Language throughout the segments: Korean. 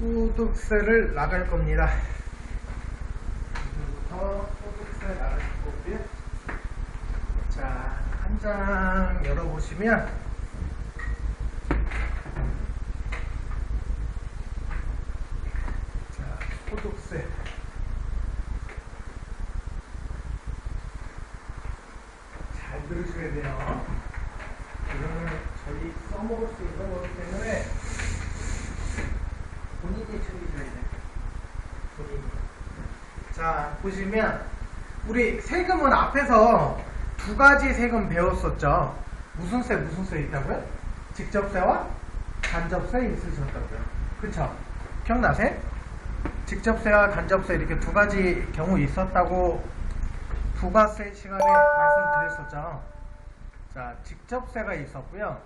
소득세를 나갈 겁니다. 지금부터 소득세 나갈 거고요. 자, 한 장 열어보시면 자, 소득세 잘 들으셔야 돼요. 이거는 저희 써먹을 수 있는 거기 때문에 본인이 챙기셔야 돼요. 본인이. 자, 보시면 우리 세금은 앞에서 두 가지 세금 배웠었죠. 무슨 세 있다고요? 직접세와 간접세 있으셨다고요. 그쵸? 기억나세요? 직접세와 간접세 이렇게 두 가지 경우 있었다고 부가세 시간에 말씀드렸었죠. 자, 직접세가 있었고요.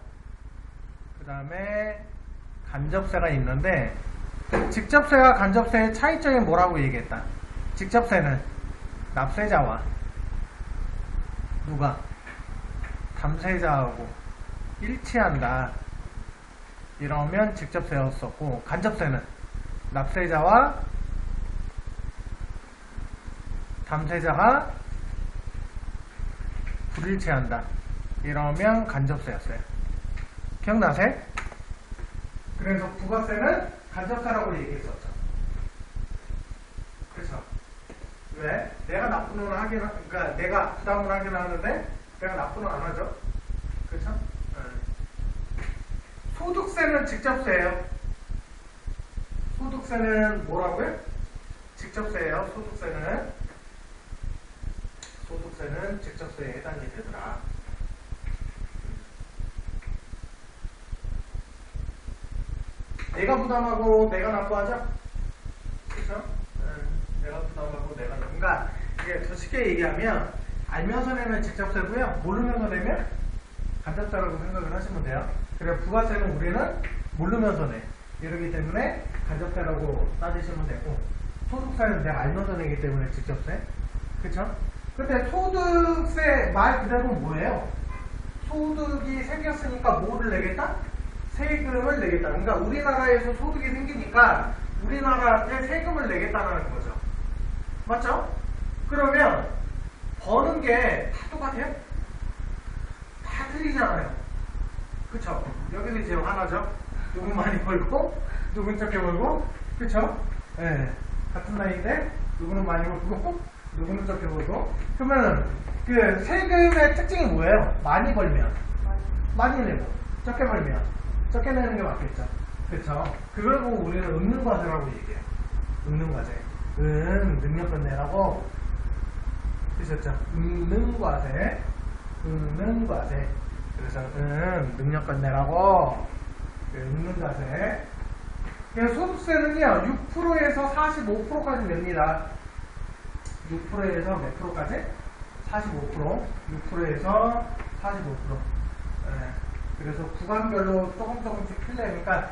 그 다음에 간접세가 있는데, 직접세와 간접세의 차이점이 뭐라고 얘기했다? 직접세는 납세자와 누가? 담세자하고 일치한다. 이러면 직접세였었고, 간접세는 납세자와 담세자가 불일치한다. 이러면 간접세였어요. 기억나세요? 그래서 부가세는 간접세라고 얘기했었죠. 그렇죠? 왜? 내가 납부는 하긴, 그러니까 내가 부담을 하긴 하는데 내가 납부는 안 하죠. 그렇죠? 소득세는 직접세예요. 소득세는 뭐라고요? 직접세예요. 소득세는 직접세에 해당이 되더라. 내가 부담하고 내가 납부하죠? 그렇죠? 내가 부담하고 내가 납부. 그러니까 이게 더 쉽게 얘기하면 알면서 내면 직접세고요. 모르면서 내면 간접세라고 생각을 하시면 돼요. 그래서 부가세는 우리는 모르면서 내. 이러기 때문에 간접세라고 따지시면 되고, 소득세는 내가 알면서 내기 때문에 직접세. 그쵸? 근데 소득세 말 그대로 뭐예요? 소득이 생겼으니까 뭐를 내겠다? 세금을 내겠다. 그러니까 우리나라에서 소득이 생기니까 우리나라한테 세금을 내겠다는 거죠. 맞죠? 그러면 버는 게 다 똑같아요? 다 틀리잖아요. 그쵸? 여기서 이제 하나죠. 누군 많이 벌고 누군 적게 벌고, 그쵸? 예, 같은 나이인데 누구는 많이 벌고 누구는 적게 벌고. 그러면 그 세금의 특징이 뭐예요? 많이 벌면 많이 내고, 적게 벌면 적게 내는 게 맞겠죠. 그쵸? 그걸 보고 우리는 은능과세라고 얘기해요. 은능과세. 능력껏 내라고 드셨죠? 은능과세. 그래서 능력껏 내라고 은능과세. 그래서 소득세는요 6%에서 45%까지 냅니다. 6%에서 몇 프로까지? 45%. 6%에서 45%. 그래서 구간별로 조금씩 틀려요. 그러니까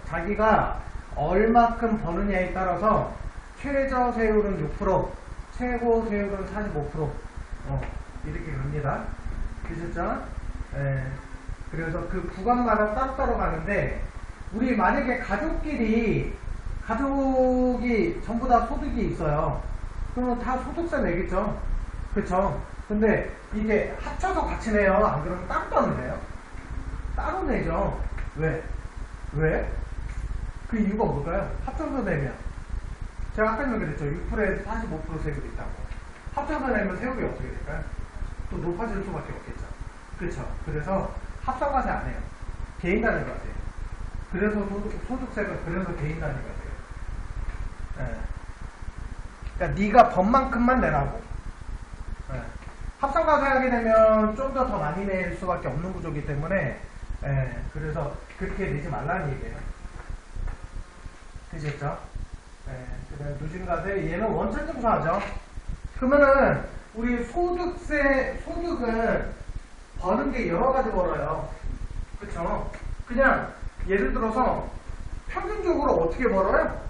자기가 얼마큼 버느냐에 따라서 최저 세율은 6%, 최고 세율은 45%. 이렇게 갑니다. 되셨죠? 그래서 그 구간마다 따로따로 가는데, 우리 만약에 가족이 전부 다 소득이 있어요. 그러면 다 소득세 내겠죠. 그쵸? 근데 이게 합쳐서 같이 내요. 안 그러면 따로 내요? 따로 내죠. 왜? 그 이유가 뭘까요? 합쳐서 내면. 제가 아까 그랬죠. 6%에서 45% 세율이 있다고. 합쳐서 내면 세율이 어떻게 될까요? 또 높아질 수밖에 없겠죠. 그쵸? 그래서 합산과세 안 해요. 개인 단위과세예요. 그래서 소득세가 그래서 개인 단위과세예요. 그러니까 네가 번 만큼만 내라고. 합산과세 하게 되면 좀 더 많이 낼 수밖에 없는 구조이기 때문에, 그래서 그렇게 내지 말라는 얘기예요. 되셨죠? 그 다음에 누진과세, 얘는 원천징수하죠. 그러면은 우리 소득은 버는 게 여러 가지 벌어요. 그쵸? 그냥 예를 들어서 평균적으로 어떻게 벌어요?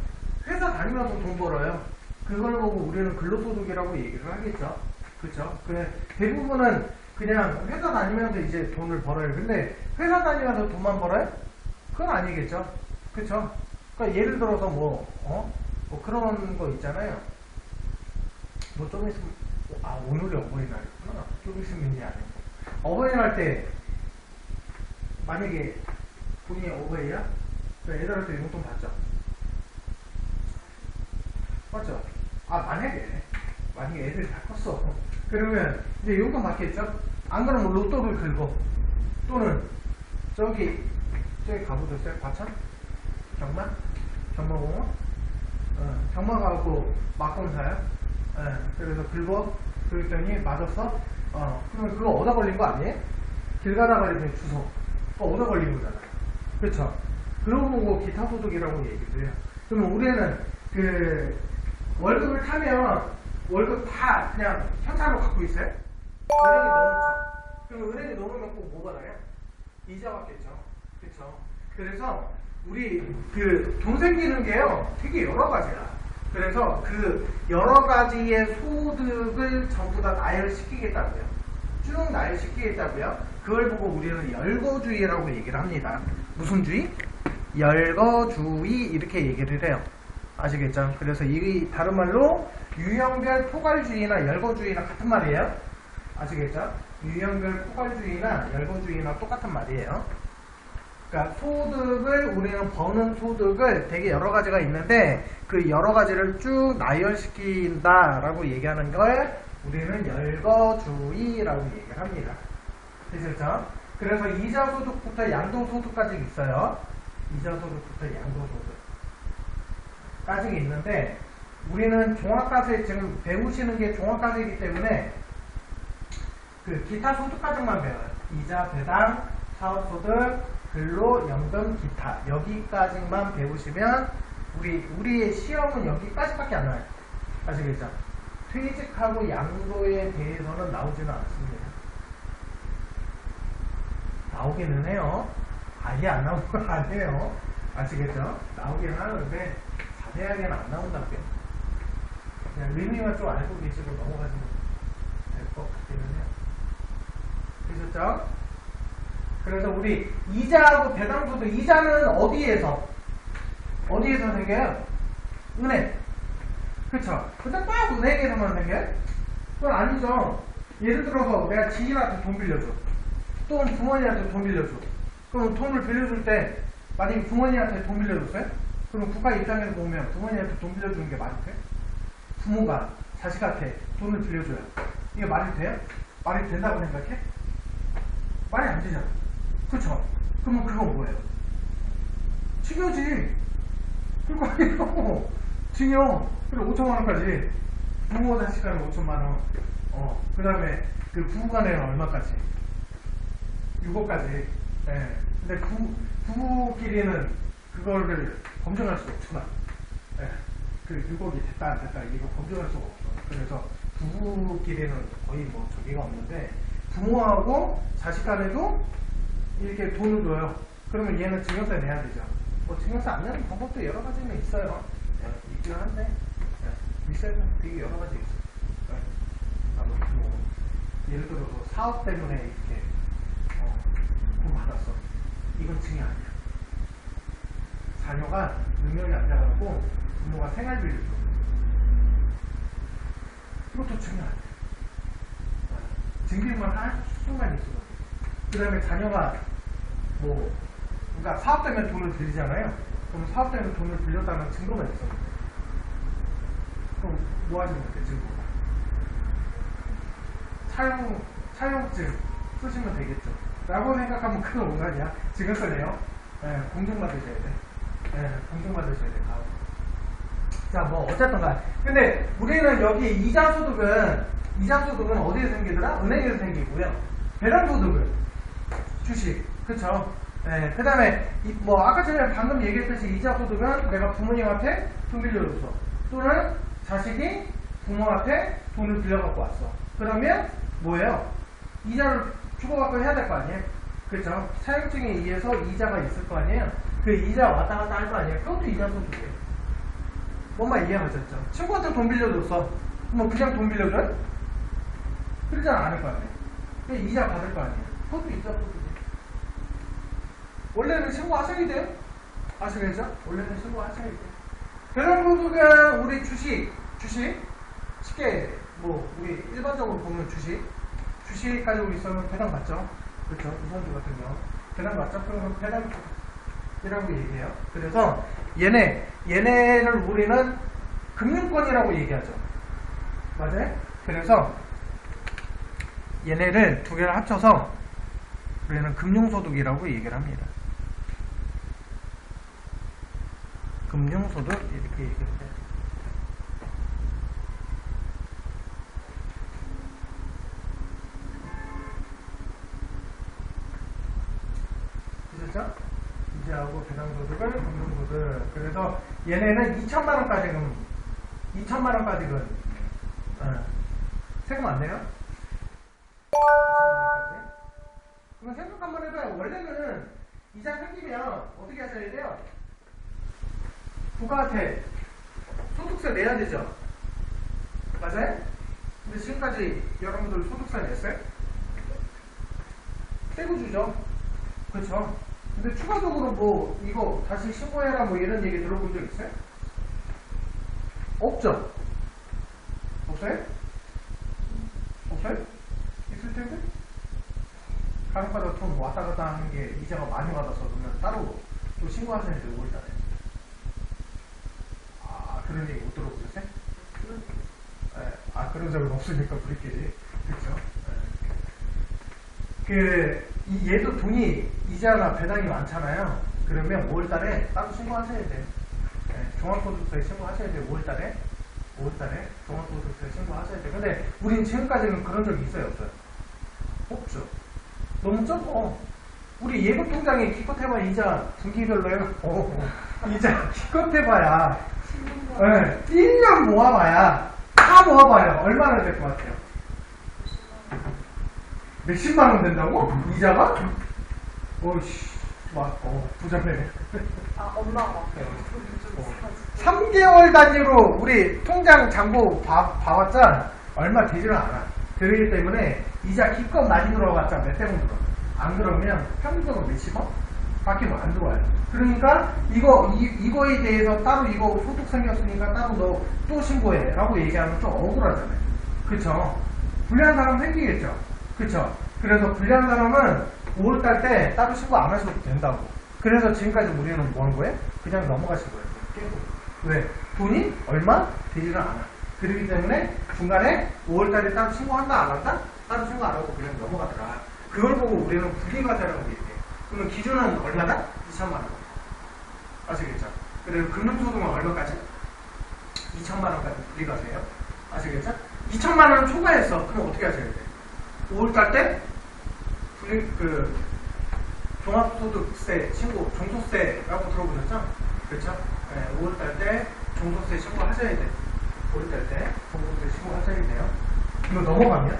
회사 다니면서 돈 벌어요. 그걸 보고 우리는 근로소득이라고 얘기를 하겠죠. 그쵸? 대부분은 그냥 회사 다니면서 이제 돈을 벌어요. 근데 회사 다니면서 돈만 벌어요? 그건 아니겠죠. 그쵸? 그러니까 예를 들어서 뭐 그런 거 있잖아요. 뭐 좀 있으면, 오늘이 어버이날이구나. 좀 있으면 이제 아니고. 어버이날 때, 만약에 본인이 어버이야? 그럼 애들한테 용돈 받죠? 맞죠? 만약에 애들이 다 컸어. 그러면 이제 용돈 받겠죠? 안 그러면 로또를 긁어. 또는 저기 가보셨어요? 과천? 경마공원? 경마 가고 막건 사요? 그래서 긁어. 그랬더니 맞았어? 그러면 그거 얻어 걸린 거 아니에요? 길 가다가 이렇게 주소. 그거 얻어 걸린 거잖아. 그쵸? 그러고 보고 기타 소득이라고 얘기를 해요. 그러면 우리는 월급을 타면 월급 다 그냥 현찰로 갖고 있어요? 은행에 넣어놓죠. 그럼 은행에 넣어놓으면 꼭 뭐 받아요? 이자 받겠죠. 그쵸? 그래서 우리 돈 생기는 게요 되게 여러 가지야. 그래서 그 여러 가지의 소득을 전부 다 나열시키겠다고요. 쭉 나열시키겠다고요. 그걸 보고 우리는 열거주의라고 얘기를 합니다. 무슨 주의? 열거주의 이렇게 얘기를 해요. 아시겠죠? 그래서 이 다른 말로 유형별 포괄주의나 열거주의나 같은 말이에요. 아시겠죠? 유형별 포괄주의나 열거주의나 똑같은 말이에요. 그러니까 소득을 우리는 버는 소득을 되게 여러 가지가 있는데 그 여러 가지를 쭉 나열시킨다라고 얘기하는 걸 우리는 열거주의라고 얘기를 합니다. 되셨죠? 그래서 이자소득부터 양도소득까지 있어요. 이자소득부터 양도소득까지 있는데 우리는 종합과세 지금 배우시는 게 종합과세이기 때문에 그 기타 소득까지만 배워요. 이자, 배당, 사업소득, 근로, 연금, 기타 여기까지만 배우시면 우리의 시험은 여기까지밖에 안 나와요. 아시겠죠? 퇴직하고 양도에 대해서는 나오지는 않습니다. 나오기는 해요. 아예 안 나오는 거 아니에요. 아시겠죠? 나오긴 하는데 자세하게는 안 나온다고요. 그냥 의미만 좀 알고 계시고 넘어가시면 될 것 같기는 해요. 되셨죠? 그래서 우리 이자하고 배당소득, 이자는 어디에서 생겨요? 은행. 그쵸? 근데 딱 은행에서만 생겨요? 그건 아니죠. 예를 들어서 내가 지인한테 돈 빌려줘. 또는 부모님한테 돈 빌려줘. 그럼 돈을 빌려줄 때 만약에 부모님한테 돈 빌려줬어요? 그럼 국가 입장에서 보면 부모님한테 돈 빌려주는 게 말이 돼? 부모가 자식한테 돈을 빌려줘요. 이게 말이 돼요? 말이 된다고 생각해? 말이 안 되잖아. 그쵸? 그러면 그건 뭐예요? 징여지. 그거 아니에요. 징여. 그래 5천만원까지. 부모 자식 간에 5천만원. 그 다음에 그 부부간에는 얼마까지? 6억까지. 예. 근데 부부끼리는 그거를 검증할 수가 없구나. 예. 그 6억이 됐다 안 됐다 이거 검증할 수가 없어. 그래서 부부끼리는 거의 뭐 저기가 없는데 부모하고 자식 간에도 이렇게 돈을 줘요. 그러면 얘는 증여세 내야 되죠. 뭐 증여세 안 내는 방법도 여러 가지는 있어요. 예. 있긴 한데 있어요. 되게 여러 가지 있어요. 예. 뭐 예를 들어서 사업 때문에 이렇게 돈 받았어. 이건 증여 아니야. 자녀가 능력이 안 돼가지고 부모가 생활비를 줘. 이것도 증여 아니야. 증빙만 할 순간이 있어. 그 다음에 자녀가 그러니까 사업 때문에 돈을 빌리잖아요. 그럼 사업 때문에 돈을 빌렸다는 증거가 있어. 그럼 뭐 하시면 돼, 증거가? 차용증 쓰시면 되겠죠. 라고 생각하면 그건 오산이야. 증여세네요. 예, 공증받으셔야 돼. 예, 공증받으셔야 돼. 자, 뭐, 어쨌든 간. 근데 우리는 여기 이자소득은 어디에 생기더라? 은행에서 생기고요. 배당소득은 주식. 그쵸? 예, 그 다음에, 아까 전에 방금 얘기했듯이 이자소득은 내가 부모님한테 돈 빌려줬어. 또는 자식이 부모한테 돈을 빌려갖고 왔어. 그러면 뭐예요? 이자를 주고받고 해야 될 거 아니에요? 그쵸? 사용증에 의해서 이자가 있을 거 아니에요? 그 이자 왔다 갔다 할 거 아니에요? 그것도 이자소득이에요. 뭔가 이해하셨죠? 친구한테 돈 빌려줬어. 뭐 그냥 돈 빌려줘요? 그러지 않을 거 아니에요? 그냥 이자 받을 거 아니에요? 그것도 이자소득이에요. 원래는 신고 하셔야 돼요? 아시겠죠? 원래는 신고하셔야 돼요. 배당소득은 우리 주식 쉽게 뭐 우리 일반적으로 보면 주식 가지고 있으면 배당 받죠. 그렇죠? 우선주 같은 경우 배당 받죠. 그러면 배당이라고 얘기해요. 그래서 얘네를 우리는 금융권이라고 얘기하죠. 맞아요? 그래서 얘네를 두 개를 합쳐서 우리는 금융소득이라고 얘기를 합니다. 금융소득 이렇게 얘기를 해요. 되셨죠? 이자하고 배당소득을 금융소득. 그래서 얘네는 2천만원까지는 세금 안 내요? 2천만원까지. 그럼 생각 한번 해봐요. 원래는 이자 생기면 어떻게 하셔야 돼요? 부가세, 소득세 내야 되죠? 맞아요? 근데 지금까지 여러분들 소득세 냈어요? 떼고 주죠? 그렇죠? 근데 추가적으로 뭐 이거 다시 신고해라 뭐 이런 얘기 들어본 적 있어요? 없죠? 없어요? 없어요? 있을 텐데? 간혹가다 돈 왔다 갔다 하는 게 이자가 많이 받아서 그러면 따로 또 신고하셔야 돼요, 5월달에. 아, 그런 얘기 못 들어보셨어요? 아, 그런 적은 없으니까 우리끼리. 그쵸? 얘도 돈이 이자나 배당이 많잖아요. 그러면 5월달에 따로 신고하셔야 돼요. 종합소득세 신고하셔야 돼요, 5월달에 종합소득세 신고하셔야 돼요. 근데 우린 지금까지는 그런 적이 있어요, 없어요? 없죠. 너무 적어. 우리 예금통장에 기껏해봐야 이자 분기별로 해갖고 이자 기껏해봐야 1년 모아봐야 다 모아봐요. 얼마나 될 것 같아요? 몇십만원 된다고? 이자가? 어이씨 부자네. 아, 엄마가. 3개월 단위로 우리 통장 잔고 봐봤자 얼마 되지는 않아. 그렇기 때문에 이자 기껏 많이 들어갔자 몇 대분 들어. 안 그러면 평균적으로 몇십원? 밖에 안 들어와요. 그러니까 이거에 대해서 따로 이거 소득 생겼으니까 따로 너 또 신고해 라고 얘기하면 좀 억울하잖아요. 그쵸? 불리한 사람 생기겠죠? 그쵸? 그래서 불리한 사람은 5월달 때 따로 신고 안 하셔도 된다고. 그래서 지금까지 우리는 뭐 하는 거예요? 그냥 넘어가신 거예요. 깨고. 왜? 돈이 얼마 되지는 않아. 그렇기 때문에 중간에 5월달에 따로 신고한다 안 한다? 따로 신고 안 하고 그냥 넘어가더라. 그걸 보고 우리는 불리과세라고 얘기해요. 그러면 기준은 얼마다? 2천만원. 아시겠죠? 그래서 금융소득은 얼마까지? 2천만원까지 불리과세예요. 아시겠죠? 2천만원을 초과했어. 그럼 어떻게 하셔야 돼요? 5월달 때 종합소득세 신고, 종소세라고 들어보셨죠? 그렇죠? 네, 5월달 때 종소세 신고하셔야 돼요. 5월달 때 종소세 신고하셔야 돼요. 이거 넘어가면?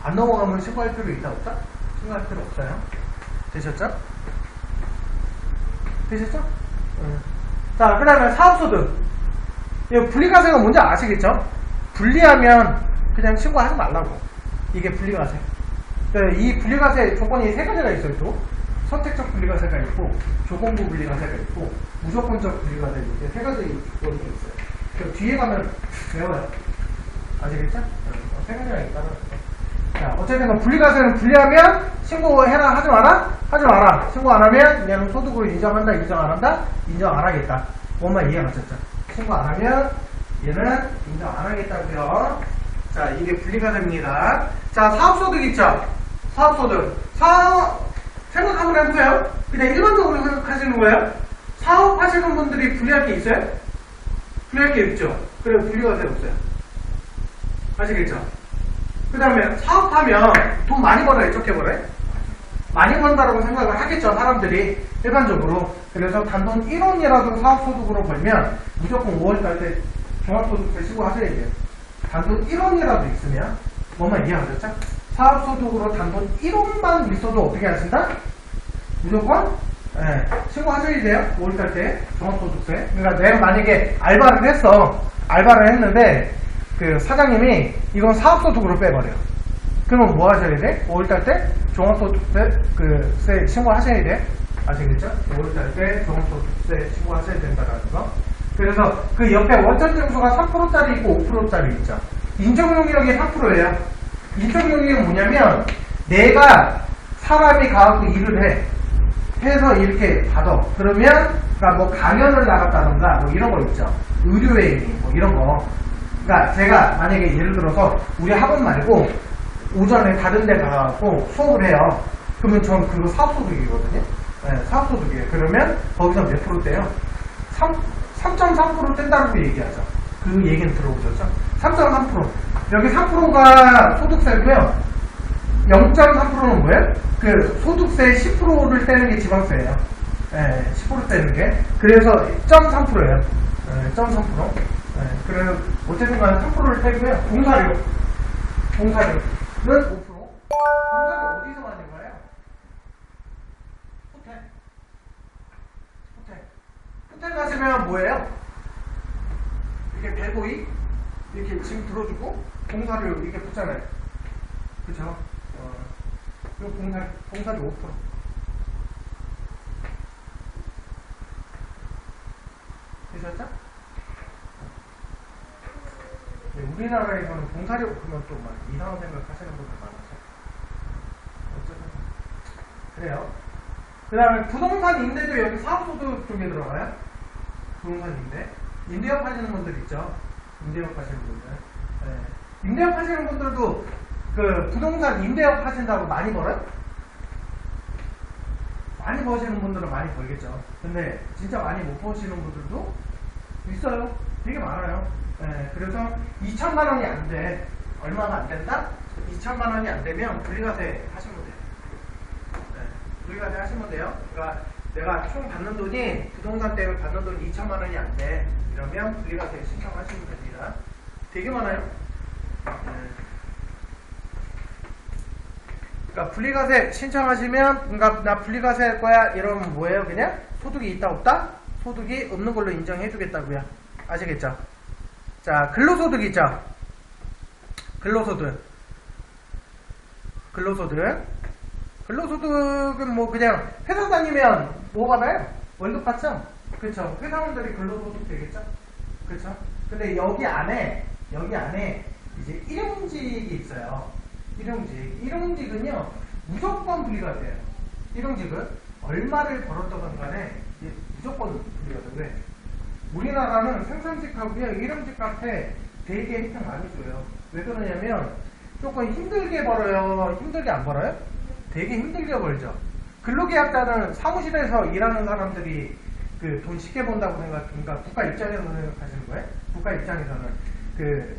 안 넘어가면 신고할 필요 있다 없다? 신고할 필요 없어요. 되셨죠? 되셨죠? 자, 그 다음에 사업소득. 이거 분리과세가 뭔지 아시겠죠? 분리하면 그냥 신고하지 말라고. 이게 분리과세. 이 분리과세 조건이 세 가지가 있어요, 또. 선택적 분리과세가 있고, 조건부 분리과세가 있고, 무조건적 분리과세가 있고, 세 가지 조건이 있어요. 그 뒤에 가면 외워요. 아시겠죠? 세 가지가 있다는 거죠. 자, 어쨌든 분리과세는 분리하면 신고해라, 하지 마라? 하지 마라. 신고 안 하면 얘는 소득으로 인정한다, 인정 안 한다? 인정 안 하겠다. 뭔말 이해 가셨죠? 신고 안 하면 얘는 인정 안 하겠다고요. 자, 이게 분리과세입니다. 자, 사업소득 있죠? 사업소득. 생각 한번 해보세요. 그냥 일반적으로 생각하시는 거예요? 사업하시는 분들이 분리할 게 있어요? 분리할 게 있죠? 그래, 분리과세 없어요. 아시겠죠? 그 다음에 사업하면 돈 많이 벌어요? 적게 벌어요? 많이 번다라고 생각을 하겠죠, 사람들이. 일반적으로. 그래서 단돈 1원이라도 사업소득으로 벌면 무조건 5월달 때 종합소득세 신고하셔야 돼요. 단돈 1원이라도 있으면 뭐만 이해하셨죠? 사업소득으로 단돈 1원만 있어도 어떻게 하신다? 무조건 신고하셔야 돼요. 5월달 때 종합소득세. 그러니까 내가 만약에 알바를 했는데 그 사장님이 이건 사업소득으로 빼버려요. 그러면 뭐 하셔야 돼? 5월달 때 종합소득세 신고하셔야 돼. 아시겠죠? 5월달 때 종합소득세 신고하셔야 된다라는 거. 그래서 그 옆에 원천징수가 3%짜리 있고 5%짜리 있죠. 인정용역이 3%예요. 인정용역이 뭐냐면 내가 사람이 가갖고 일을 해. 해서 이렇게 받아. 그러면 그러니까 뭐 강연을 나갔다던가 뭐 이런 거 있죠. 의료회의 뭐 이런 거. 그러니까 제가 만약에 예를 들어서 우리 학원 말고 오전에 다른 데 가갖고 수업을 해요. 그러면 전 그거 사업소득이거든요. 네, 사업소득이에요. 그러면 거기서 몇 프로 떼요? 3.3% 뗀다고 얘기하죠. 그 얘기는 들어보셨죠? 3.3%. 여기 3%가 소득세고요. 0.3%는 뭐예요? 그 소득세 10%를 떼는 게 지방세예요. 네, 10% 떼는 게. 그래서 0.3%예요. 네, 0.3%. 네, 그래서 어쨌든 간에 3%를 떼고요. 봉사료는 5%. 봉사료 어디서 받는 거예요? 호텔 가시면 뭐예요? 이렇게 배보이 이렇게 짐 들어주고 봉사료 이렇게 붙잖아요. 그쵸? 이거 봉사료 5%. 되셨죠? 네, 우리나라에서는 봉사료 그러면 또 막 이상한 생각 하시는 분들 많아서 어쨌든 그래요. 그 다음에 부동산 임대도 여기 사업소득 쪽에 들어가요. 부동산 임대. 임대업 하시는 분들 있죠. 임대업 하시는 분들. 네. 임대업 하시는 분들도 그 부동산 임대업 하신다고 많이 벌어요? 많이 버시는 분들은 많이 벌겠죠. 근데 진짜 많이 못 버시는 분들도 있어요. 되게 많아요. 네. 그래서 2천만 원이 안 돼. 얼마가 안 된다? 2천만 원이 안 되면 분리과세 하시면 돼요. 분리과세 하시면 돼요. 그러니까 내가 총 받는 돈이 부동산 때문에 받는 돈이 2천만 원이 안 돼. 이러면 분리과세 신청하시면 됩니다. 되게 많아요. 그러니까 분리과세 신청하시면 그러니까 나 분리과세 할 거야 이러면 뭐예요? 그냥 소득이 있다 없다? 소득이 없는 걸로 인정해 주겠다고요. 아시겠죠? 자, 근로소득 있죠? 근로소득은 뭐 그냥 회사 다니면 뭐 받아요? 월급 받죠? 그쵸? 회사원들이 근로소득 되겠죠? 그쵸? 근데 여기 안에 이제 일용직이 있어요. 일용직은요 무조건 분리과세예요. 일용직은 얼마를 벌었던 간에 무조건 분리과세. 왜? 우리나라는 생산직하고요 일용직 같아 되게 혜택 많이 줘요. 왜 그러냐면 조금 힘들게 벌어요? 힘들게 안 벌어요? 되게 힘들게 벌죠. 근로계약자는 사무실에서 일하는 사람들이 그 돈 쉽게 번다고 생각하니까 국가 입장에서 생각하시는 거예요? 국가 입장에서는 그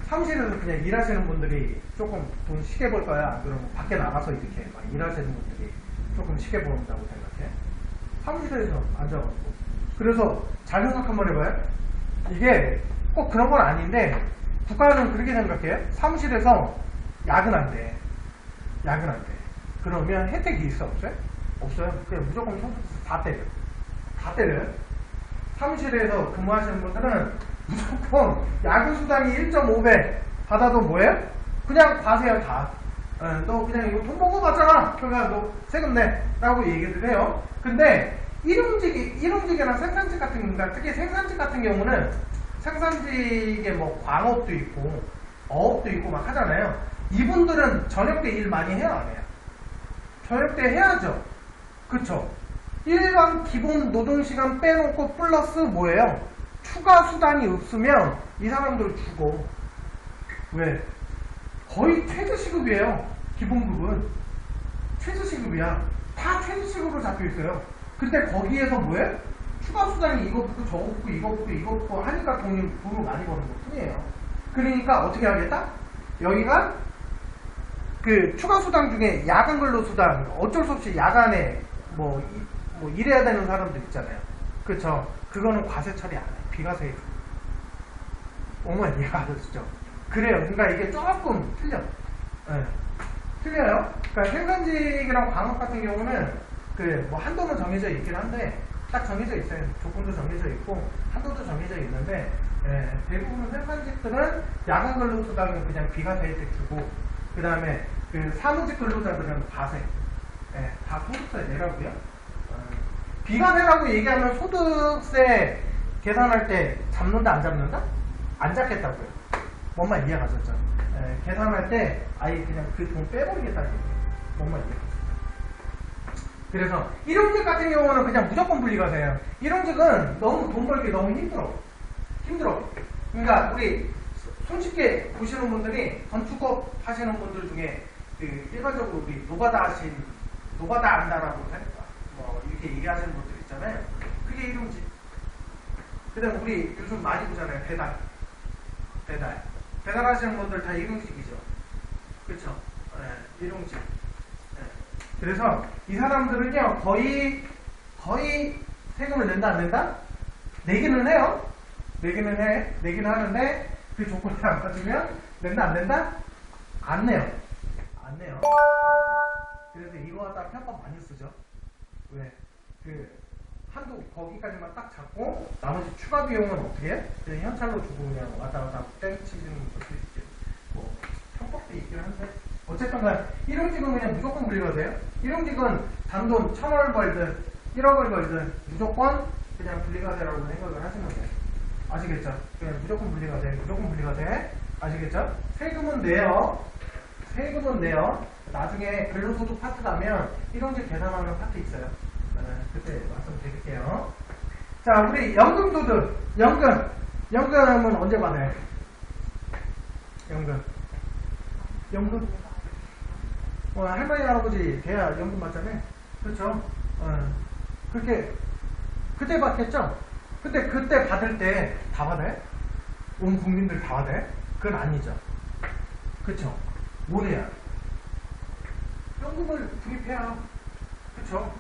사무실에서 그냥 일하시는 분들이 조금 돈 쉽게 벌 거야? 안 그러면 밖에 나가서 이렇게 막 일하시는 분들이 조금 쉽게 번다고 생각해? 사무실에서 앉아가지고. 그래서 잘 생각 한번 해봐요. 이게 꼭 그런 건 아닌데 국가는 그렇게 생각해요. 사무실에서 야근한대. 그러면 혜택이 있어? 없어요? 없어요. 그냥 무조건 소득세 다 때려요. 사무실에서 근무하시는 분들은 무조건 야근수당이 1.5배 받아도 뭐예요? 그냥 과세요 다. 너 그냥 이거 돈 벌고 받잖아. 그러니까 너 세금 내 라고 얘기를 해요. 근데 일용직이나 생산직 같은 경우가 특히 생산직 같은 경우는 생산직에 뭐 광업도 있고 어업도 있고 막 하잖아요. 이분들은 저녁 때 일 많이 해요 안 해요? 저녁 때 해야죠. 그쵸? 일반 기본 노동시간 빼놓고 플러스 뭐예요? 추가 수당이 없으면 이 사람들은 죽어. 왜? 거의 최저시급이에요. 기본급은 최저시급이야. 다 최저시급으로 잡혀있어요. 근데 거기에서 뭐예요? 추가 수당이 이거 붙고 저거 붙고 이거 붙고 하니까 돈을 많이 버는 것 뿐이에요. 그러니까 어떻게 하겠다? 여기가 그 추가 수당 중에 야간 근로 수당 어쩔 수 없이 야간에 뭐 일해야 되는 사람들 있잖아요. 그쵸? 그거는 과세 처리 안 해. 비과세. 어머니 이해가 되시죠? 그래요. 그러니까 이게 조금 틀려. 네. 틀려요. 그러니까 생산직이랑 광업 같은 경우는 그 뭐 한도는 정해져 있긴 한데 딱 정해져 있어요. 조건도 정해져 있고 한도도 정해져 있는데 대부분 생산직들은 야간 근로 수당은 그냥 비과세 혜택 주고 그 다음에 그 사무직 근로자들은 과세. 다 소득세 내라고요. 비과세라고 얘기하면 소득세 계산할 때 잡는다 안 잡는다? 안 잡겠다고요. 뭔 말 이해 가셨죠? 계산할 때 아예 그냥 그 돈 빼버리겠다는 얘기예요. 뭔 말 이해 가셨죠? 그래서 일용직 같은 경우는 그냥 무조건 분리과세예요. 일용직은 너무 돈 벌기 너무 힘들어. 그러니까 우리 손쉽게 보시는 분들이 건축업 하시는 분들 중에 그 일반적으로 우리 노가다 한다라고 하니까 뭐 이렇게 얘기하시는 분들 있잖아요. 그게 일용직. 그다음 우리 요즘 많이 보잖아요. 배달 하시는 분들 다 일용직이죠. 그렇죠? 네, 일용직. 네. 그래서 이 사람들은요 거의 세금을 낸다 안 낸다? 내기는 해요. 내기는 하는데 그 조건이 안 맞으면 낸다 안 낸다? 안 내요. 그래서 이거 갖다 편법 많이 쓰죠. 왜? 한도 거기까지만 딱 잡고 나머지 추가 비용은 어떻게 해? 그냥 현찰로 주고 그냥 왔다 갔다 땡치는 것도 있죠. 뭐 편법도 있긴 한데 어쨌든 간 일용직은 그냥 무조건 분리과세요. 일용직은 단돈 1,000원을 벌든 1억을 벌든 무조건 그냥 분리과세라고 생각을 하시면 돼요. 아시겠죠? 그냥 무조건 분리과세. 아시겠죠? 세금은 내요. 나중에 근로소득 파트 가면 일용직 계산하는 파트 있어요. 그때 말씀드릴게요. 자, 우리 연금소득. 연금은 언제 받아요? 연금? 할머니, 할아버지 돼야 연금 받잖아요. 그렇죠? 그때 받겠죠? 근데 그때 받을 때 다 받아요? 온 국민들 다 받아요? 그건 아니죠. 그쵸? 뭘 해야? 연금을 구입해야. 그쵸?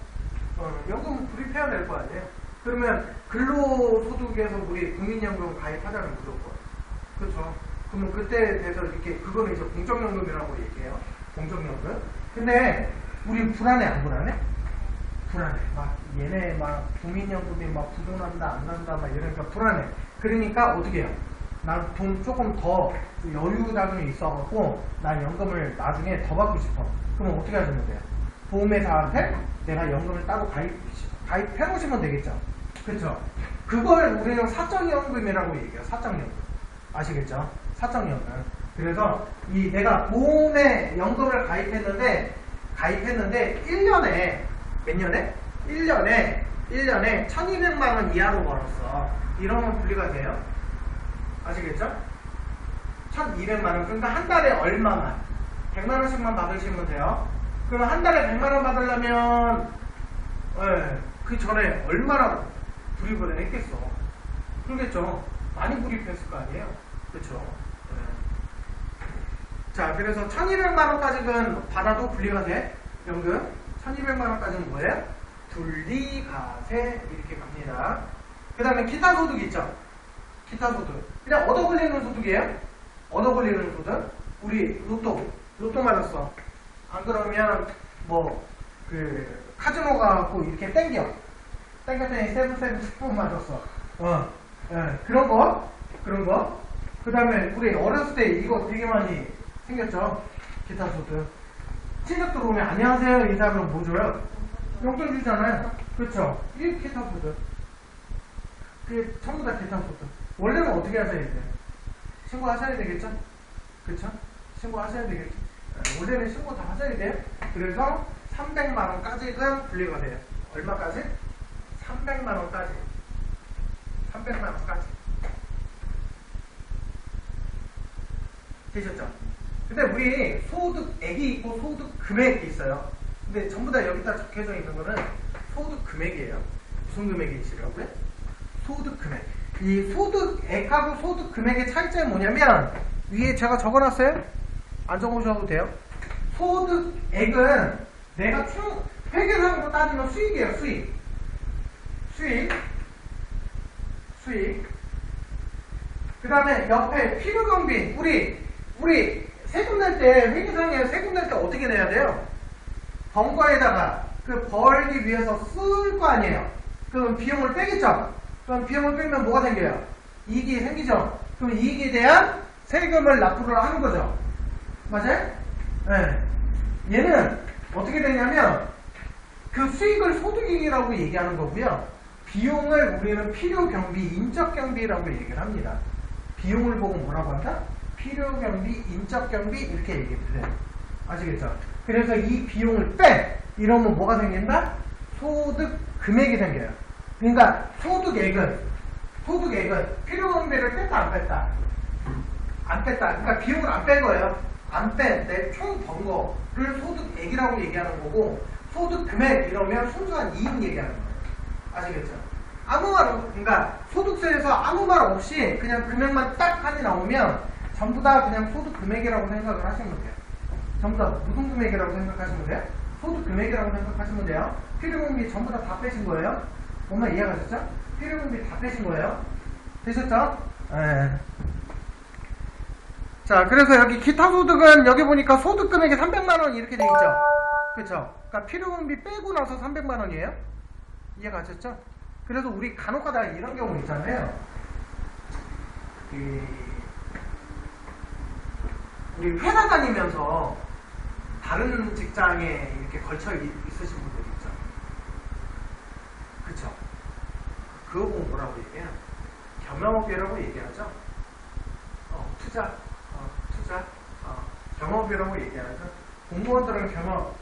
연금 구입해야 될 거 아니에요? 그러면 근로소득에서 우리 국민연금 가입하자는 무조건. 그쵸? 그러면 그때 돼서 이렇게, 그거는 이제 공적연금이라고 얘기해요. 공적연금. 근데 우리 불안해, 안 불안해? 불안해. 얘네 국민연금이 부도 난다, 안 난다, 이러니까 불안해. 그러니까 어떻게 해요? 난 돈 조금 더 여유 자금이 있어갖고, 난 연금을 나중에 더 받고 싶어. 그럼 어떻게 하시면 돼요? 보험회사한테 내가 연금을 따로 가입해놓으시면 되겠죠? 그쵸? 그걸 우리는 사적연금이라고 얘기해요. 사적연금. 아시겠죠? 사적연금. 그래서 내가 보험에 연금을 가입했는데 1년에 몇 년에? 1년에 1,200만 원 이하로 벌었어. 이러면 분리가 돼요. 아시겠죠? 1,200만 원. 그러니까 한 달에 얼마만? 100만 원씩만 받으시면 돼요. 그럼 한 달에 100만 원 받으려면 그 전에 얼마나 불입을 했겠어. 그러겠죠. 많이 불입했을 거 아니에요. 그렇죠. 자, 그래서 1,200만 원까지는 받아도 분리가 돼. 연금. 1,200만 원까지는 뭐예요? 분리과세 이렇게 갑니다. 그 다음에 기타 소득 있죠? 기타 소득. 그냥 얻어 걸리는 소득이에요. 얻어 걸리는 소득. 우리 로또 맞았어. 안 그러면 카지노 가고 이렇게 땡겼더니 세븐 맞았어. 그런 거. 그 다음에 우리 어렸을 때 이거 되게 많이 생겼죠. 기타 소득. 친척 들어오면 안녕하세요 인사하면 뭐 줘요? 용돈 주잖아요. 그렇죠? 이게 기타 소득. 그게 전부 다 기타 소득. 원래는 어떻게 하셔야 돼요? 신고하셔야 되겠죠? 그렇죠? 신고하셔야 되겠죠? 원래는 신고 다 하셔야 돼요. 그래서 300만 원까지는 분리가 돼요. 얼마까지? 300만 원까지. 300만 원까지. 되셨죠? 근데 우리 소득액이 있고 소득 금액이 있어요. 근데 전부 다 여기다 적혀져 있는 거는 소득 금액이에요. 무슨 금액이시라고요? 소득 금액. 이 소득액하고 소득 금액의 차이점이 뭐냐면 위에 제가 적어놨어요? 안 적으셔도 돼요. 소득액은 내가 회계상으로 따지면 수익이에요. 수익. 그 다음에 옆에 필요경비. 우리 세금 낼 때, 회계상에 세금 낼 때 어떻게 내야 돼요? 번 거에다가 그 벌기 위해서 쓸 거 아니에요. 그럼 비용을 빼겠죠? 그럼 비용을 빼면 뭐가 생겨요? 이익이 생기죠? 그럼 이익에 대한 세금을 납부를 하는 거죠. 맞아요? 네. 얘는 어떻게 되냐면 그 수익을 소득이익이라고 얘기하는 거고요. 비용을 우리는 필요경비, 인적경비라고 얘기를 합니다. 비용을 보고 뭐라고 한다? 필요경비, 인적경비 이렇게 얘기를 해요. 아시겠죠? 그래서 이 비용을 빼! 이러면 뭐가 생긴다? 소득 금액이 생겨요. 그러니까 소득액은 필요경비를 뺐다 안 뺐다? 안 뺐다. 그러니까 비용을 안 뺀 거예요. 안 뺀 내 총 번 거를 소득액이라고 얘기하는 거고, 소득 금액 이러면 순수한 이익 얘기하는 거예요. 아시겠죠? 아무 말 없, 그러니까 소득세에서 아무 말 없이 그냥 금액만 딱 하니 나오면 전부 다 그냥 소득 금액이라고 생각을 하시면 돼요. 전부 다 무슨 금액이라고 생각하시면 돼요? 소득 금액이라고 생각하시면 돼요. 필요금비 전부 다 빼신 거예요. 엄마 이해가셨죠? 필요금비 다 빼신 거예요. 되셨죠? 네. 자, 그래서 여기 기타 소득은 여기 보니까 소득 금액이 300만원 이렇게 돼 있죠? 그쵸? 그러니까 필요금비 빼고 나서 300만원이에요? 이해가셨죠? 그래서 우리 간혹가다 이런 경우 있잖아요. 우리 회사 다니면서 다른 직장에 이렇게 걸쳐 있으신 분들 있죠? 그쵸? 그거 보고 뭐라고 얘기해요? 겸업이라고 얘기하죠? 투자, 경업이라고 얘기하죠? 공무원들은 경업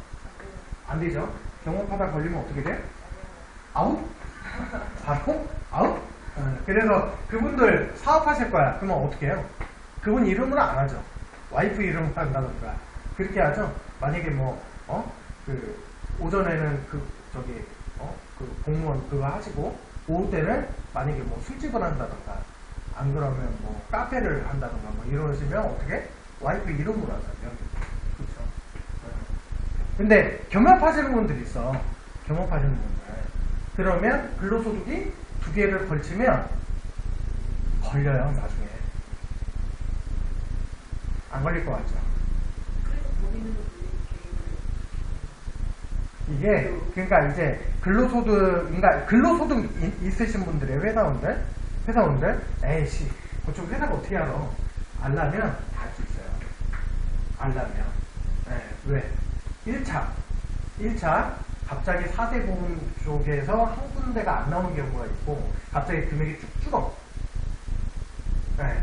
안 되죠? 경업하다 걸리면 어떻게 돼? 아웃? 바로? 아웃? 그래서 그분들 사업하실 거야. 그러면 어떻게 해요? 그분 이름으로 안 하죠. 와이프 이름으로 한다던가. 그렇게 하죠. 만약에 오전에는 그 공무원 그거 하시고, 오후 때는 만약에 술집을 한다던가, 안 그러면 카페를 한다던가, 이러시면 어떻게? 와이프 이름으로 하죠. 그렇죠. 근데 겸업하시는 분들이 있어. 겸업하시는 분들. 그러면 근로소득이 두 개를 걸치면 걸려요, 나중에. 안 걸릴 것 같죠? 이게, 그러니까 이제 근로소득 있으신 분들의 회사원들, 에이씨, 그쪽 회사가 어떻게 알아? 알라면 다 할 수 있어요. 알라면. 네, 왜? 1차, 갑자기 4대 보험 쪽에서 한 군데가 안 나오는 경우가 있고, 갑자기 금액이 쭉 줄어. 네.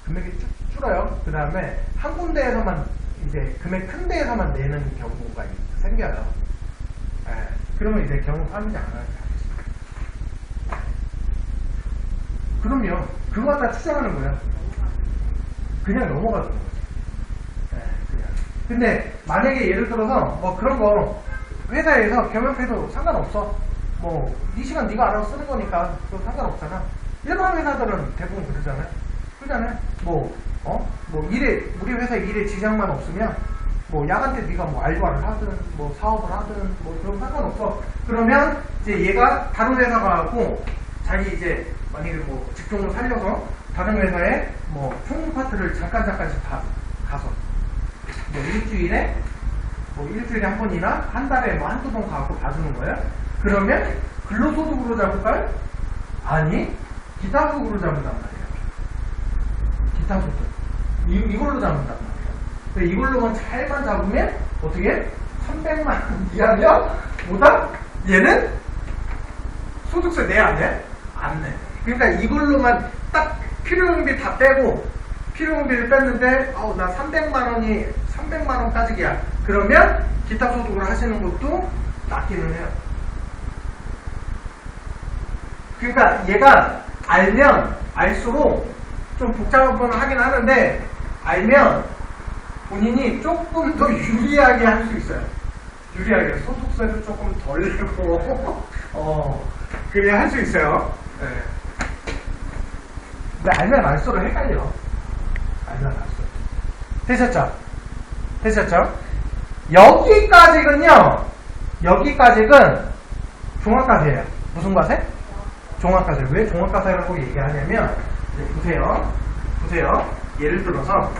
금액이 쭉 줄어요. 그 다음에 한 군데에서만, 이제 금액 큰 데에서만 내는 경우가 생겨요. 네. 그러면 이제 경험하는지 안 하는지 알겠습니다. 그럼요. 그거 갖다 추정하는 거예요. 그냥 넘어가는 거죠. 네, 그냥. 근데 만약에 예를 들어서 그런 거 회사에서 겸업해도 상관없어. 이 시간 네가 알아서 쓰는 거니까 그거 상관없잖아. 일반 회사들은 대부분 그러잖아요. 우리 회사 일에 지장만 없으면 야간 때 네가 알바를 하든 사업을 하든 그런 상관없어. 그러면 이제 얘가 다른 회사 가고 자기 이제 만약에 직종을 살려서 다른 회사에 총무 파트를 잠깐씩 가서 일주일에 한 번이나 한 달에 한두 번 가고 봐주는 거예요. 그러면 근로소득으로 잡을까요? 아니, 기타소득으로 잡는단 말이에요. 기타소득. 이걸로 잡는단 말이에요. 이걸로만 잘만 잡으면 어떻게? 300만 원 이하면 보다 얘는 소득세 내 안 내? 안 내. 그러니까 이걸로만 딱 필요경비 다 빼고 필요경비를 뺐는데 나 300만 원 따지기야. 그러면 기타 소득을 하시는 것도 낫기는 해요. 그러니까 얘가 알면 알수록 좀 복잡한 건 하긴 하는데, 알면 본인이 조금 더 유리하게 할 수 있어요. 유리하게. 소득세도 조금 덜 내고 그래 할 수 있어요. 네. 근데 알면 알수록 헷갈려. 알면 알수록. 되셨죠? 여기까지는 종합과세예요. 무슨 과세? 종합과세. 왜 종합과세라고 얘기하냐면, 보세요. 예를 들어서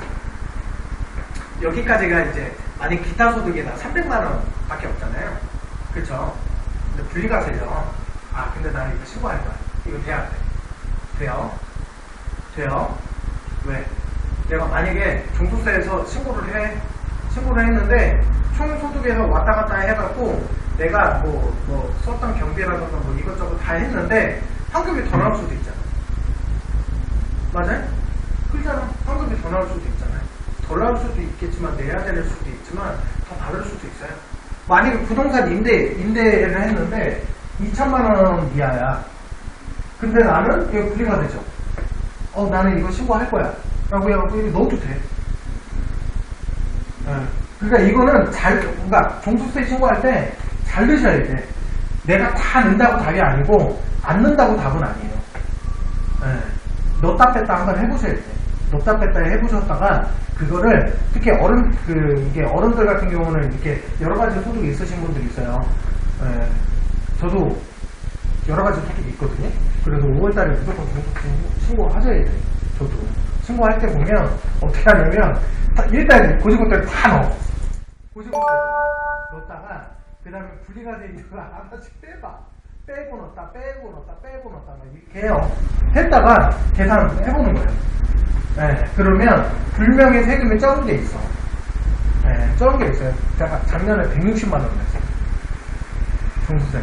여기까지가 이제 만약 기타 소득이나 300만 원 밖에 없잖아요. 그쵸? 근데 분리과세요. 근데 나 이거 신고할 거야. 이거 돼야 돼. 돼요? 왜? 내가 만약에 종부세에서 신고를 했는데 총 소득에서 왔다 갔다 해갖고 내가 뭐 썼던 경비라든가 뭐 이것저것 다 했는데 환급이 더 나올 수도 있잖아. 맞아요? 그렇잖아. 환급이 더 나올 수도 있잖아요. 덜 나올 수도 있겠지만 내야 될 수도 있지만 더 받을 수도 있어요. 만약에 부동산 임대를 했는데 2천만 원 이하야. 근데 나는 이거 분리가 되죠. 나는 이거 신고할 거야. 라고 해갖고 이거 넣어도 돼. 그러니까 이거는 그러니까 종부세 신고할 때 잘 넣으셔야 돼. 내가 다 넣는다고 답이 아니고 안 넣는다고 답은 아니에요. 넣었다 뺐다 한번 해보셔야 돼. 넣었다 뺐다 해보셨다가 그거를 특히 이게 어른들 같은 경우는 이렇게 여러 가지 소득이 있으신 분들이 있어요. 저도 여러 가지 소득이 있거든요. 그래서 5월달에 무조건 종부세 신고하셔야 돼요. 저도 신고할 때 보면 어떻게 하냐면 일단 고지고대를 다 넣어. 고지고대를 넣었다가 그 다음에 분리가 돼 있는 걸 하나씩 빼봐. 빼고 넣었다 막 이렇게 해요. 했다가 계산해보는 거예요. 그러면 분명히 세금이 적은 게 있어. 적은 게 있어요. 제가 작년에 160만 원 냈어요. 종부세.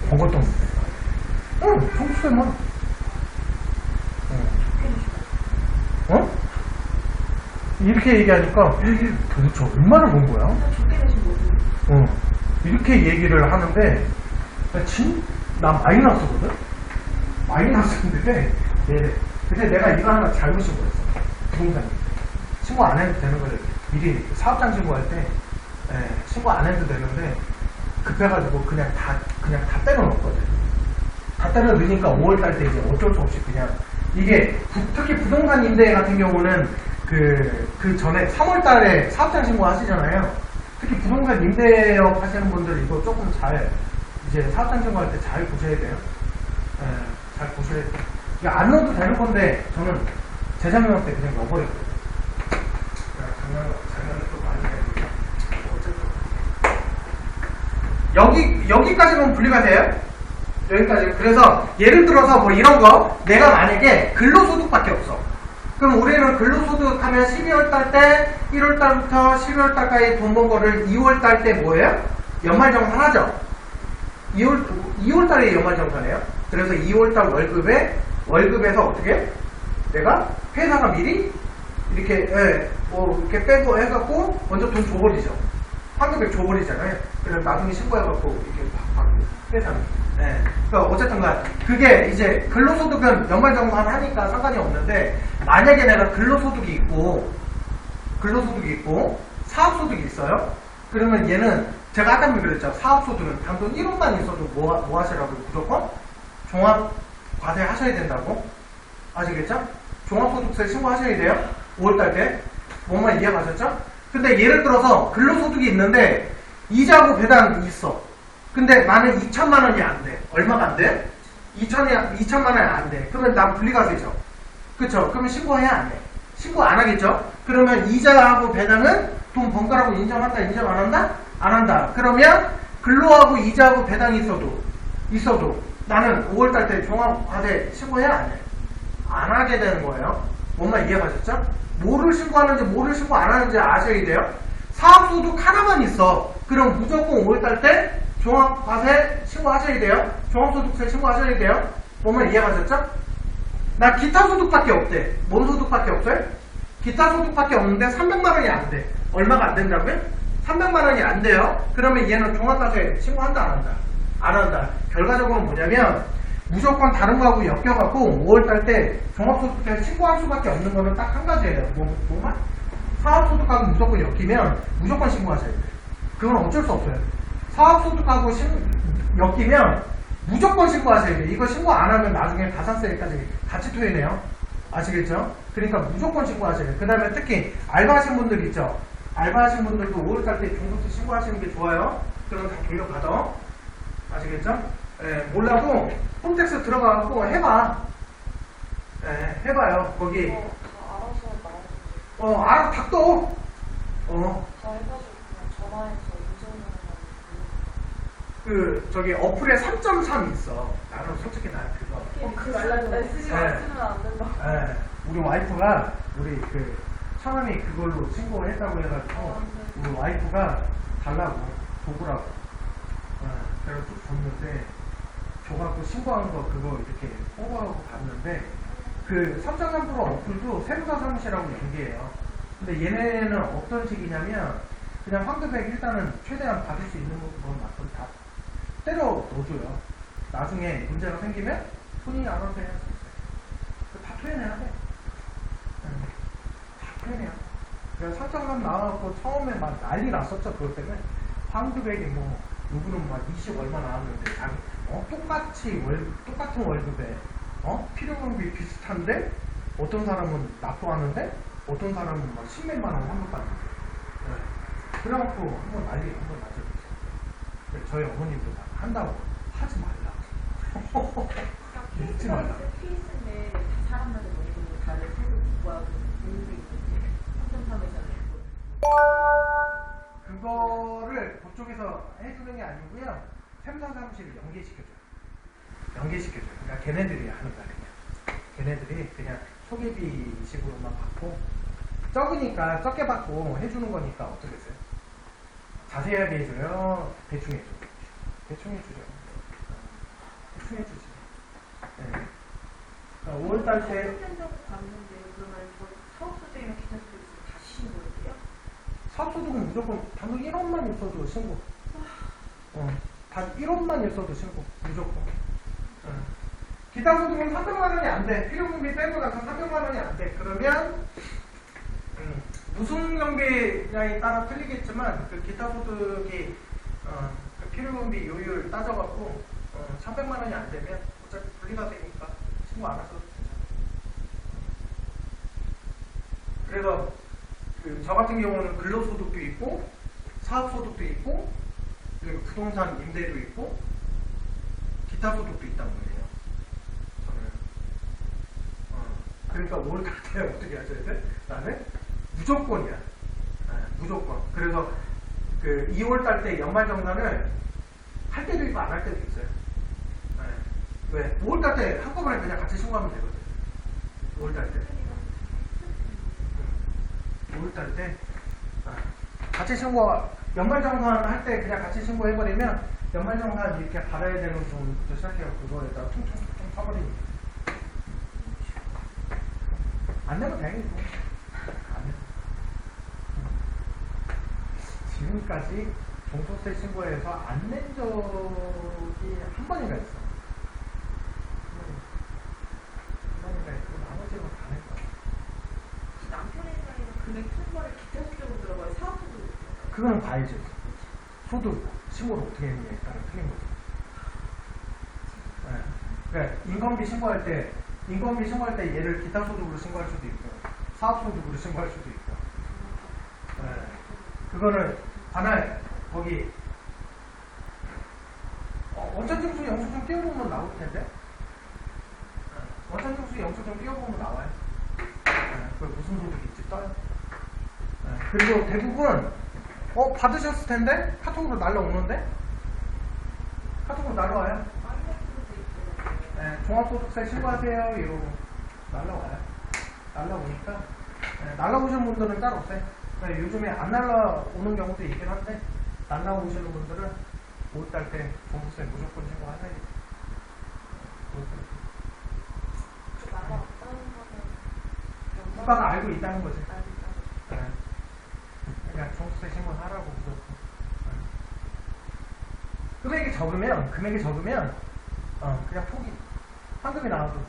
그것도 종부세만. 이렇게 얘기하니까 도대체 얼마나 본 거야? 이렇게 얘기를 하는데 나 마이너스거든? 마이너스인데 근데 내가 이거 하나 잘못 신고했어. 부동산이 신고 안 해도 되는 거를 미리 사업장 신고할 때 신고 안 해도 되는데 급해가지고 그냥 다 때려넣었거든. 다 때려넣으니까 5월달 때 이제 어쩔 수 없이 그냥 이게 특히 부동산 임대 같은 경우는 그 전에 3월달에 사업장 신고 하시잖아요. 특히 부동산 임대업 하시는 분들 이거 조금 이제 사업장 신고할 때 잘 보셔야 돼요. 잘 보셔야 돼요. 이게 안 넣어도 되는 건데 저는 재작년 때 그냥 넣어버렸거든요. 작년에 또 많이 해보죠. 여기까지는 분리가 돼요? 여기까지. 그래서 예를 들어서 뭐 이런 거 내가 만약에 근로소득밖에 없어. 그럼 우리는 근로소득 하면 12월달 때 1월달부터 12월달까지 돈 번 거를 2월달 때 뭐예요? 연말정산 하죠? 2월달에 연말정산해요. 그래서 2월달 월급에서 어떻게? 내가 회사가 미리 이렇게 이렇게 빼고 해갖고 먼저 돈 줘버리죠. 환급액 줘버리잖아요. 그래서 나중에 신고해갖고 이렇게 받고 회사는. 그러니까 어쨌든간 그게 이제 근로소득은 연말정산 하니까 상관이 없는데 만약에 내가 근로소득이 있고 사업소득이 있어요. 그러면 얘는 제가 아까 그랬죠. 사업소득은 단돈 1원만 있어도 뭐 하시라고 무조건 종합과세 하셔야 된다고 아시겠죠? 종합소득세 신고하셔야 돼요. 5월달 때 뭔말 이해가셨죠? 근데 예를 들어서 근로소득이 있는데 이자하고 배당이 있어. 근데 나는 2천만 원이 안 돼. 얼마가 안 돼? 2천만 원이 안 돼. 그러면 난 분리과세죠. 그쵸? 그러면 신고해야 안 해. 신고 안 하겠죠? 그러면 이자하고 배당은 돈 번 거라고 인정한다, 인정 안 한다? 안 한다. 그러면 근로하고 이자하고 배당이 있어도 나는 5월달 때 종합과세 신고해야 안 해. 안 하게 되는 거예요. 뭔 말 이해가셨죠? 뭐를 신고하는지 뭐를 신고 안 하는지 아셔야 돼요. 사업소득 하나만 있어. 그럼 무조건 5월달 때 종합과세 신고하셔야 돼요. 종합소득세 신고하셔야 돼요. 보면 이해가셨죠? 나 기타 소득밖에 없대. 뭔 소득밖에 없어요? 기타 소득밖에 없는데 300만 원이 안 돼. 얼마가 안 된다고요? 300만 원이 안 돼요. 그러면 얘는 종합과세 신고한다 안 한다? 안 한다. 결과적으로 뭐냐면 무조건 다른 거하고 엮여갖고 5월달 때 종합소득세 신고할 수밖에 없는 거는 딱 한 가지예요. 뭐만? 사업소득하고 무조건 엮이면 무조건 신고하셔야 돼요. 그건 어쩔 수 없어요. 사업소득하고 엮이면 무조건 신고하셔야 돼요. 이거 신고 안 하면 나중에 가산세까지 같이 토해내요. 아시겠죠? 그러니까 무조건 신고하셔야 돼요. 그 다음에 특히 알바하신 분들 있죠? 알바하신 분들도 5월달 때 종부세 신고하시는 게 좋아요. 그럼 다 돌려받아. 아시겠죠? 몰라도 홈택스 들어가갖고 해봐. 해봐요. 거기. 알아서 알아, 닥터. 다 해가지고 그냥 전화해서 저기 어플에 3.3 있어. 나는 솔직히 난 그거. 글 알려줘. 쓰지 마. 쓰면 안 된다. 우리 와이프가 우리 사람이 그걸로 신고를 했다고 해가지고 우리 와이프가 달라고 도구라고. 그래서 쭉 줬는데 줘갖고 신고한 거 그거 이렇게 홍보하고 봤는데 그 3.3% 어플도 세무사 사무실하고 연계해요. 근데 얘네는 어떤 식이냐면 그냥 환급액 일단은 최대한 받을 수 있는 것만큼 다 때려 넣어줘요. 나중에 문제가 생기면 본인이 알아서 해야 할 수 있어요. 다 토해내야 돼. 다 토해내야 돼. 그래서 3.3 나와갖고 처음에 막 난리 났었죠. 그것 때문에 환급액이 뭐 누구는 막 20 얼마 나왔는데 자기 똑같은 월급에 필요금비 비슷한데 어떤 사람은 납부하는데 어떤 사람은 막 10몇만 원 환급받는데 그래갖고 한번 나죠. 저희 어머님도 한다고 하지 말라고. 믿지 말라고. 케이스인데 사람마다 너무 다른 태도 구하고 이유도 있는데 3.3에서는 그거를 그쪽에서 해주는 게 아니고요. 세무사 사무실을 연계시켜줘요. 그러니까 걔네들이 하는 거야. 걔네들이 그냥 소개비식으로만 받고 적으니까 적게 받고 해주는 거니까 어떻게 했어요? 자세하게 해줘요? 대충 해줘요? 대충 해주죠. 대충 해주지. 네. 5월달 때 소득 받는데 그러면 사업소득이나 기타 소득 있으면 다시 신고해야 돼요? 사업소득은 무조건 단돈 1원만 있어도 신고. 단 1원만 있어도 신고. 무조건. 기타 소득은 300만 원이 안 돼. 필요금비 빼고 나서 300만 원이 안 돼. 그러면 무슨 경비량에 따라 틀리겠지만 그 기타 소득이 그 필요금비 요율 따져갖고 300만 원이 안 되면 어차피 분리가 되니까 신고 안 하셔도 괜찮아요. 그래서 저 같은 경우는 근로소득도 있고 사업소득도 있고 그리고 부동산 임대도 있고 기타 소득도 있단 말이에요. 저는 그러니까 5월달 때 어떻게 하셔야 돼? 나는 무조건이야. 무조건. 그래서 그 2월달 때 연말정산을 할 때도 있고 안 할 때도 있어요. 왜? 5월달 때 한꺼번에 그냥 같이 신고하면 되거든. 5월달 때. 5월달 때 같이 신고, 연말정산 할 때 그냥 같이 신고해버리면 연말정산 이렇게 받아야 되는 돈부터 시작해서 그거에다 퉁퉁퉁 쳐버리니까. 안 내면 다행이고. 안 내. 지금까지 종소세 신고해서 안 낸 적이 한 번인가 있어. 한 번인가 있고 나머지는 다 냈어. 남편의 생각에는 금액 큰 거를 기타 소득으로 들어가요? 사업소득으로 들어가요? 그거는 봐야죠. 소득 신고를 어떻게 했느냐에 따라 틀린 거죠. 그러니까 인건비 신고할 때 얘를 기타 소득으로 신고할 수도 있고 사업 소득으로 신고할 수도 있고. 그거는 하나 거기 원천징수 영수증 띄워보면 나올 텐데. 원천징수 영수증 띄워보면 나와요. 그 무슨 소득인지 떠요. 그리고 대부분 받으셨을 텐데 카톡으로 날라오는데 카톡으로 날라와요. 종합소득세 신고하세요 이러고 날라와요. 날라오니까 날라오시는 분들은 따로 없어요. 요즘에 안 날라오는 경우도 있긴 한데 날라오시는 분들은 5월달 때 종부세 무조건 신고하세요. 국가가 알고 있다는 거지. 그냥 종부세 신고하라고 무조건. 금액이 적으면 그냥 포기. 환급이 나와도.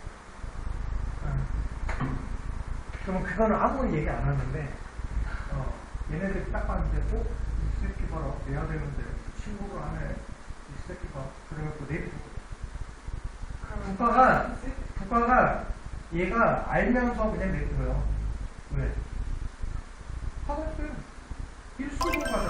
그러면 그거는 아무리 얘기 안 하는데 얘네들이 딱 봤는데 이 새끼 봐라 내야 되는데 신고를 안 해. 이 새끼 봐. 그러면 또 내비두고. 국가가 얘가 알면서 그냥 내줘요. 왜? 하고 있어요. 일수로가